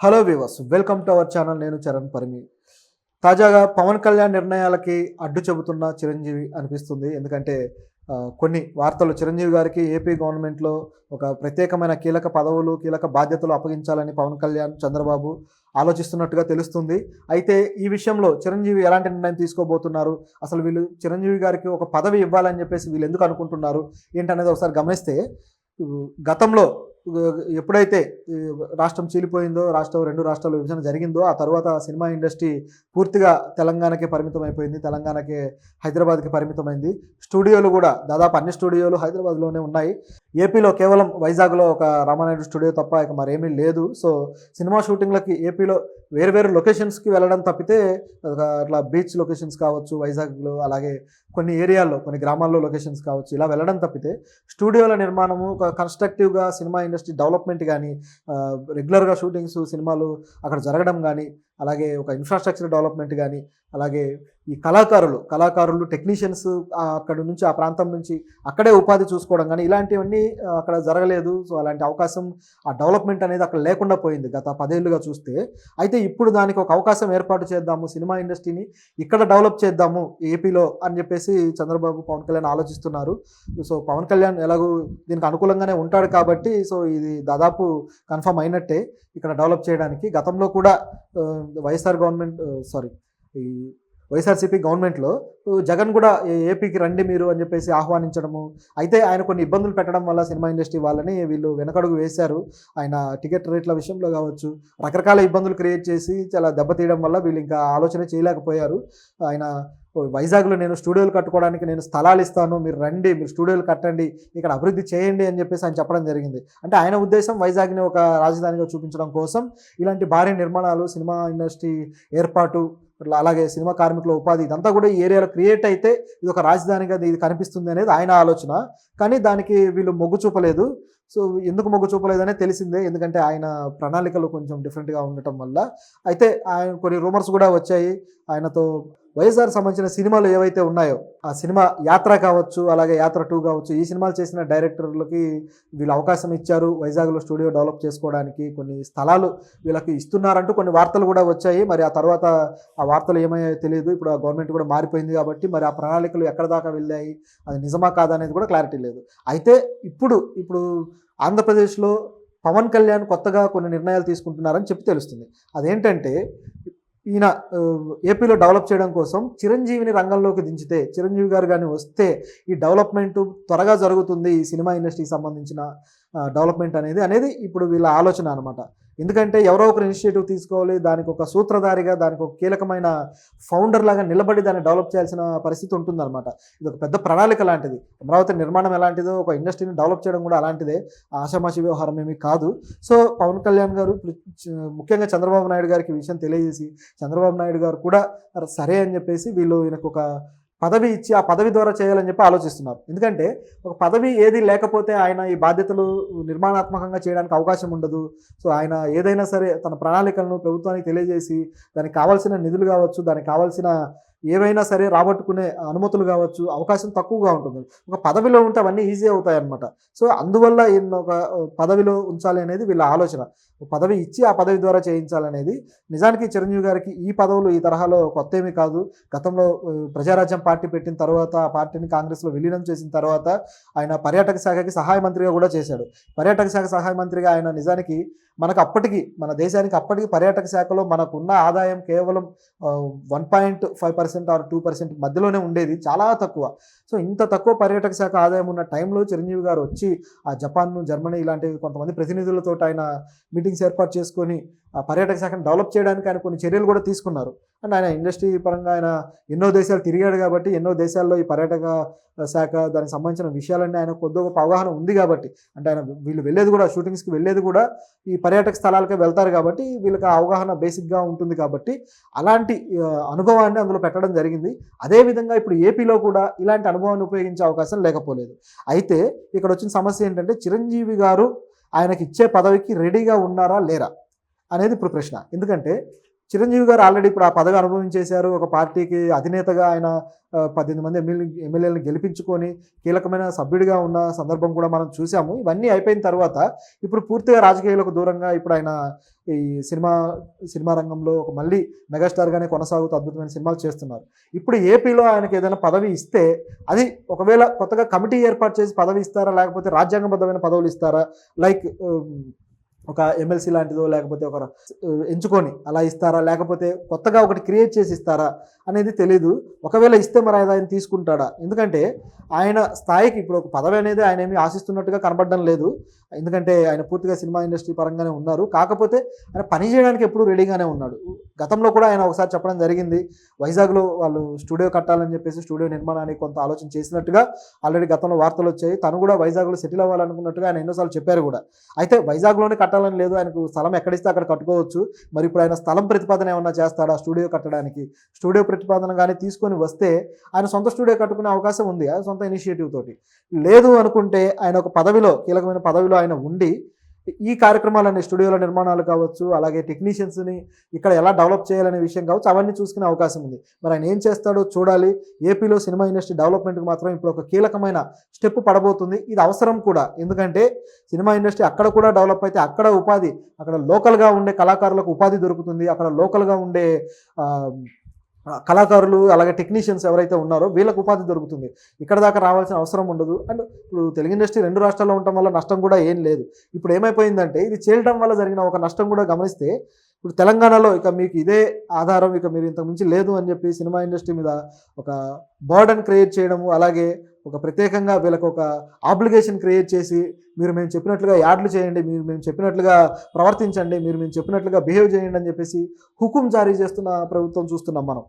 Hello viewers, welcome to our channel. నేను చరణ్ పరిమి. తాజాగా పవన్ కళ్యాణ్ నిర్ణయాలకి అడ్డు చెబుతున్న చిరంజీవి అనిపిస్తుంది. ఎందుకంటే కొన్ని వార్తలు చిరంజీవి గారికి ఏపీ గవర్నమెంట్లో ఒక ప్రత్యేకమైన కీలక పదవులు, కీలక బాధ్యతలు అప్పగించాలని పవన్ కళ్యాణ్, చంద్రబాబు ఆలోచిస్తున్నట్టుగా తెలుస్తుంది. అయితే ఈ విషయంలో చిరంజీవి ఎలాంటి నిర్ణయం తీసుకోబోతున్నారు, అసలు వీళ్ళు చిరంజీవి గారికి ఒక పదవి ఇవ్వాలని చెప్పేసి వీళ్ళు ఎందుకు అనుకుంటున్నారు ఏంటనేది ఒకసారి గమనిస్తే, గతంలో ఎప్పుడైతే రాష్ట్రం చీలిపోయిందో, రెండు రాష్ట్రాల విభజన జరిగిందో, ఆ తర్వాత సినిమా ఇండస్ట్రీ పూర్తిగా తెలంగాణకే పరిమితం అయిపోయింది. తెలంగాణకే, హైదరాబాద్కి పరిమితమైంది. స్టూడియోలు కూడా దాదాపు అన్ని స్టూడియోలు హైదరాబాద్లోనే ఉన్నాయి. ఏపీలో కేవలం వైజాగ్లో ఒక రామానాయుడు స్టూడియో తప్ప ఇక మరేమీ లేదు. సో సినిమా షూటింగ్లకి ఏపీలో వేరు లొకేషన్స్కి వెళ్ళడం తప్పితే, అట్లా బీచ్ లొకేషన్స్ కావచ్చు వైజాగ్లో, అలాగే కొన్ని ఏరియాల్లో, కొన్ని గ్రామాల్లో లొకేషన్స్ కావచ్చు, ఇలా వెళ్ళడం తప్పితే స్టూడియోల నిర్మాణము, ఒక కన్స్ట్రక్టివ్గా సినిమా ఇండస్ట్రీ డెవలప్మెంట్ కానీ, రెగ్యులర్గా షూటింగ్స్, సినిమాలు అక్కడ జరగడం కానీ, అలాగే ఒక ఇన్ఫ్రాస్ట్రక్చర్ డెవలప్మెంట్ కానీ, అలాగే ఈ కళాకారులు టెక్నీషియన్స్ అక్కడ నుంచి, ఆ ప్రాంతం నుంచి అక్కడే ఉపాధి చూసుకోవడం కానీ, ఇలాంటివన్నీ అక్కడ జరగలేదు. సో అలాంటి అవకాశం, ఆ డెవలప్మెంట్ అనేది అక్కడ లేకుండా పోయింది గత 10 ఏళ్ళుగా చూస్తే. అయితే ఇప్పుడు దానికి ఒక అవకాశం ఏర్పాటు చేద్దాము, సినిమా ఇండస్ట్రీని ఇక్కడ డెవలప్ చేద్దాము ఏపీలో అని చెప్పేసి చంద్రబాబు, పవన్ కళ్యాణ్ ఆలోచిస్తున్నారు. సో పవన్ కళ్యాణ్ ఎలాగూ దీనికి అనుకూలంగానే ఉంటాడు కాబట్టి, సో ఇది దాదాపు కన్ఫర్మ్ అయినట్టే ఇక్కడ డెవలప్ చేయడానికి. గతంలో కూడా ఈ వైఎస్ఆర్సీపీ గవర్నమెంట్లో జగన్ కూడా ఏపీకి రండి మీరు అని చెప్పేసి ఆహ్వానించడము. అయితే ఆయన కొన్ని ఇబ్బందులు పెట్టడం వల్ల సినిమా ఇండస్ట్రీ వాళ్ళని వీళ్ళు వెనకడుగు వేశారు. ఆయన టికెట్ రేట్ల విషయంలో కావచ్చు, రకరకాల ఇబ్బందులు క్రియేట్ చేసి చాలా దెబ్బతీయడం వల్ల వీళ్ళు ఇంకా ఆలోచన చేయలేకపోయారు. ఆయన వైజాగ్లో నేను స్టూడియోలు కట్టుకోవడానికి నేను స్థలాలు ఇస్తాను, మీరు రండి, మీరు స్టూడియోలు కట్టండి, ఇక్కడ అభివృద్ధి చేయండి అని చెప్పేసి ఆయన చెప్పడం జరిగింది. అంటే ఆయన ఉద్దేశం వైజాగ్ని ఒక రాజధానిగా చూపించడం కోసం ఇలాంటి భారీ నిర్మాణాలు, సినిమా ఇండస్ట్రీ ఏర్పాటు, అలాగే సినిమా కార్మికుల ఉపాధి, ఇదంతా కూడా ఈ ఏరియాలో క్రియేట్ అయితే ఇది ఒక రాజధానిగా ఇది కనిపిస్తుంది అనేది ఆయన ఆలోచన. కానీ దానికి వీళ్ళు మొగ్గు చూపలేదు. సో ఎందుకు మొగ్గు చూపలేదనే తెలిసిందే, ఎందుకంటే ఆయన ప్రణాళికలు కొంచెం డిఫరెంట్గా ఉండటం వల్ల. అయితే ఆయన కొన్ని రూమర్స్ కూడా వచ్చాయి, ఆయనతో వైఎస్ఆర్ సంబంధించిన సినిమాలు ఏవైతే ఉన్నాయో, ఆ సినిమా యాత్ర కావచ్చు, అలాగే యాత్ర 2 కావచ్చు, ఈ సినిమాలు చేసిన డైరెక్టర్లకి వీళ్ళు అవకాశం ఇచ్చారు వైజాగ్లో స్టూడియో డెవలప్ చేసుకోవడానికి, కొన్ని స్థలాలు వీళ్ళకి ఇస్తున్నారంటూ కొన్ని వార్తలు కూడా వచ్చాయి. మరి ఆ తర్వాత ఆ వార్తలు ఏమయ్యాయో తెలియదు. ఇప్పుడు ఆ గవర్నమెంట్ కూడా మారిపోయింది కాబట్టి మరి ఆ ప్రణాళికలు ఎక్కడ దాకా వెళ్ళాయి, అది నిజమా కాదా అనేది కూడా క్లారిటీ లేదు. అయితే ఇప్పుడు ఆంధ్రప్రదేశ్లో పవన్ కళ్యాణ్ కొత్తగా కొన్ని నిర్ణయాలు తీసుకుంటున్నారని చెప్పి తెలుస్తుంది. అదేంటంటే, ఈయన ఏపీలో డెవలప్ చేయడం కోసం చిరంజీవిని రంగంలోకి దించితే, చిరంజీవి గారు కానీ వస్తే ఈ డెవలప్మెంట్ త్వరగా జరుగుతుంది, ఈ సినిమా ఇండస్ట్రీకి సంబంధించిన డెవలప్మెంట్ అనేది ఇప్పుడు వీళ్ళ ఆలోచన అనమాట. ఎందుకంటే ఎవరో ఒకరు ఇనిషియేటివ్ తీసుకోవాలి, దానికి ఒక సూత్రధారిగా, దానికి ఒక కీలకమైన ఫౌండర్ లాగా నిలబడి దాన్ని డెవలప్ చేయాల్సిన పరిస్థితి ఉంటుందన్నమాట. ఇది ఒక పెద్ద ప్రణాళిక లాంటిది. అమరావతి నిర్మాణం ఎలాంటిదో, ఒక ఇండస్ట్రీని డెవలప్ చేయడం కూడా అలాంటిదే, ఆషామాషి వ్యవహారం ఏమీ కాదు. సో పవన్ కళ్యాణ్ గారు ముఖ్యంగా చంద్రబాబు నాయుడు గారికి ఈ విషయం తెలియజేసి, చంద్రబాబు నాయుడు గారు కూడా సరే అని చెప్పేసి వీళ్ళు ఈయనకు ఒక పదవి ఇచ్చి, ఆ పదవి ద్వారా చేయాలని చెప్పి ఆలోచిస్తున్నారు. ఎందుకంటే ఒక పదవి ఏది లేకపోతే ఆయన ఈ బాధ్యతలు నిర్మాణాత్మకంగా చేయడానికి అవకాశం ఉండదు. సో ఆయన ఏదైనా సరే తన ప్రణాళికలను ప్రభుత్వానికి తెలియజేసి, దానికి కావాల్సిన నిధులు కావచ్చు, దానికి కావాల్సిన ఏవైనా సరే రాబట్టుకునే అనుమతులు కావచ్చు, అవకాశం తక్కువగా ఉంటుంది. ఒక పదవిలో ఉంటే అవన్నీ ఈజీ అవుతాయి అన్నమాట. సో అందువల్ల ఈయన ఒక పదవిలో ఉంచాలి అనేది వీళ్ళ ఆలోచన. పదవి ఇచ్చి ఆ పదవి ద్వారా చేయించాలనేది. నిజానికి చిరంజీవి గారికి ఈ పదవులు ఈ తరహాలో కొత్త ఏమీ కాదు. గతంలో ప్రజారాజ్యం పార్టీ పెట్టిన తర్వాత, ఆ పార్టీని కాంగ్రెస్లో విలీనం చేసిన తర్వాత ఆయన పర్యాటక శాఖకి సహాయ మంత్రిగా కూడా చేశాడు. పర్యాటక శాఖ సహాయ మంత్రిగా ఆయన నిజానికి మన దేశానికి అప్పటికి పర్యాటక శాఖలో మనకున్న ఆదాయం కేవలం 1.5% ఆర్ 2% మధ్యలోనే ఉండేది, చాలా తక్కువ. సో ఇంత తక్కువ పర్యాటక శాఖ ఆదాయం ఉన్న టైంలో చిరంజీవి గారు వచ్చి ఆ జపాన్, జర్మనీ ఇలాంటి కొంతమంది ప్రతినిధులతో ఆయన మీటింగ్స్ ఏర్పాటు చేసుకొని ఆ పర్యాటక శాఖను డెవలప్ చేయడానికి ఆయన కొన్ని చర్యలు కూడా తీసుకున్నారు. అండ్ ఆయన ఇండస్ట్రీ పరంగా ఆయన ఎన్నో దేశాలు తిరిగాడు కాబట్టి, ఎన్నో దేశాల్లో ఈ పర్యాటక శాఖ, దానికి సంబంధించిన విషయాలన్నీ ఆయన కొద్దిగా గొప్ప అవగాహన ఉంది కాబట్టి, అంటే ఆయన వీళ్ళు వెళ్ళేది కూడా, షూటింగ్స్కి వెళ్ళేది కూడా ఈ పర్యాటక స్థలాలకే వెళ్తారు కాబట్టి వీళ్ళకి ఆ అవగాహన బేసిక్గా ఉంటుంది కాబట్టి అలాంటి అనుభవాన్ని అందులో పెట్టడం జరిగింది. అదేవిధంగా ఇప్పుడు ఏపీలో కూడా ఇలాంటి అనుభవాన్ని ఉపయోగించే అవకాశం లేకపోలేదు. అయితే ఇక్కడ వచ్చిన సమస్య ఏంటంటే, చిరంజీవి గారు ఆయనకి ఇచ్చే పదవికి రెడీగా ఉన్నారా లేరా అనేది ఇప్పుడు ప్రశ్న. ఎందుకంటే చిరంజీవి గారు ఆల్రెడీ ఇప్పుడు ఆ పదవి అనుభవించేశారు. ఒక పార్టీకి అధినేతగా ఆయన 18 మంది ఎమ్మెల్యేలను గెలిపించుకొని కీలకమైన సభ్యుడిగా ఉన్న సందర్భం కూడా మనం చూసాము. ఇవన్నీ అయిపోయిన తర్వాత ఇప్పుడు పూర్తిగా రాజకీయాలకు దూరంగా ఇప్పుడు ఆయన ఈ సినిమా రంగంలో ఒక మళ్ళీ మెగాస్టార్‌గానే కొనసాగుతూ అద్భుతమైన సినిమాలు చేస్తున్నారు. ఇప్పుడు ఏపీలో ఆయనకి ఏదైనా పదవి ఇస్తే అది ఒకవేళ కొత్తగా కమిటీ ఏర్పాటు చేసి పదవి ఇస్తారా? లేకపోతే రాజ్యాంగబద్ధమైన పదవులు ఇస్తారా? లైక్ ఒక ఎమ్మెల్సీ లాంటిదో లేకపోతే ఒక ఎంచుకొని అలా ఇస్తారా? లేకపోతే కొత్తగా ఒకటి క్రియేట్ చేసి ఇస్తారా అనేది తెలీదు. ఒకవేళ ఇస్తే మరి ఆయన తీసుకుంటాడా? ఎందుకంటే ఆయన స్థాయికి ఇప్పుడు ఒక పదవి అనేది ఆయన ఏమీ ఆశిస్తున్నట్టుగా కనబడడం లేదు. ఎందుకంటే ఆయన పూర్తిగా సినిమా ఇండస్ట్రీ పరంగానే ఉన్నారు. కాకపోతే ఆయన పని చేయడానికి ఎప్పుడూ రెడీగానే ఉన్నాడు. గతంలో కూడా ఆయన ఒకసారి చెప్పడం జరిగింది. వైజాగ్‌లో వాళ్ళు స్టూడియో కట్టాలని చెప్పేసి స్టూడియో నిర్మాణానికి కొంత ఆలోచన చేసినట్టుగా ఆల్రెడీ గతంలో వార్తలు వచ్చాయి. తను కూడా వైజాగ్‌లో సెటిల్ అవ్వాలనుకున్నట్టుగా ఆయన ఎన్నోసార్లు చెప్పారు కూడా. అయితే వైజాగ్‌లోనే కట్టాలని లేదు. ఆయనకు స్థలం ఎక్కడిస్తే అక్కడ కట్టుకోవచ్చు. మరి ఇప్పుడు ఆయన స్థలం ప్రతిపాదన ఏమన్నా చేస్తాడా స్టూడియో కట్టడానికి? స్టూడియో ప్రతిపాదన గాని తీసుకొని వస్తే ఆయన సొంత స్టూడియో కట్టుకునే అవకాశం ఉంది. ఆయన సొంత ఇనిషియేటివ్ తోటి. లేదు అనుకుంటే ఆయన ఒక పదవిలో కీలకమైన పదవిలో ఆయన ఉండి ఈ కార్యక్రమాలన్నీ స్టూడియోల నిర్మాణాలు కావచ్చు, అలాగే టెక్నీషియన్స్‌ని ఇక్కడ ఎలా డెవలప్ చేయాలనే విషయం కావచ్చు, అవన్నీ చూసుకునే అవకాశం ఉంది. మరి ఆయన ఏం చేస్తాడో చూడాలి. ఏపీలో సినిమా ఇండస్ట్రీ డెవలప్‌మెంట్‌కి మాత్రం ఇప్పుడు ఒక కీలకమైన స్టెప్ పడబోతుంది. ఇది అవసరం కూడా. ఎందుకంటే సినిమా ఇండస్ట్రీ అక్కడ కూడా డెవలప్ అయితే అక్కడ ఉపాధి, అక్కడ లోకల్‌గా ఉండే కళాకారులకు ఉపాధి దొరుకుతుంది. అక్కడ లోకల్‌గా ఉండే కళాకారులు అలాగే టెక్నీషియన్స్ ఎవరైతే ఉన్నారో వీళ్ళకి ఉపాధి దొరుకుతుంది. ఇక్కడ దాకా రావాల్సిన అవసరం ఉండదు. అండ్ ఇప్పుడు తెలుగు ఇండస్ట్రీ 2 రాష్ట్రాల్లో ఉండటం వల్ల నష్టం కూడా ఏం లేదు. ఇప్పుడు ఏమైపోయిందంటే ఇది చేయడం వల్ల జరిగిన ఒక నష్టం కూడా గమనిస్తే ఇప్పుడు తెలంగాణలో ఇక మీకు ఇదే ఆధారం, ఇక మీరు ఇంతకు మించి లేదు అని చెప్పి సినిమా ఇండస్ట్రీ మీద ఒక బర్డెన్ క్రియేట్ చేయడము, అలాగే ఒక ప్రత్యేకంగా వీళ్ళకి ఒక ఆబ్లిగేషన్ క్రియేట్ చేసి మేము చెప్పినట్లుగా యాడ్లు చేయండి, మేము చెప్పినట్లుగా ప్రవర్తించండి, మేము చెప్పినట్లుగా బిహేవ్ చేయండి అని చెప్పేసి హుకుం జారీ చేస్తున్న ప్రభుత్వం చూస్తున్నాం మనం.